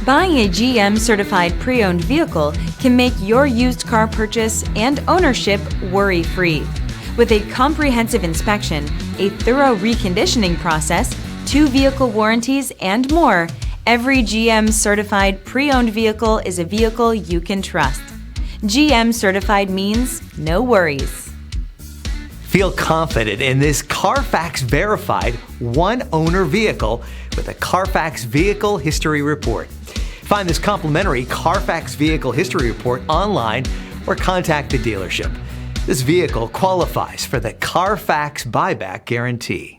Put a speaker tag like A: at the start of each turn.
A: Buying a GM certified pre-owned vehicle can make your used car purchase and ownership worry-free. With a comprehensive inspection, a thorough reconditioning process, 2 vehicle warranties, and more, every GM certified pre-owned vehicle is a vehicle you can trust. GM certified means no worries.
B: Feel confident in this Carfax verified one-owner vehicle with a Carfax Vehicle History Report. Find this complimentary Carfax Vehicle History Report online or contact the dealership. This vehicle qualifies for the Carfax Buyback Guarantee.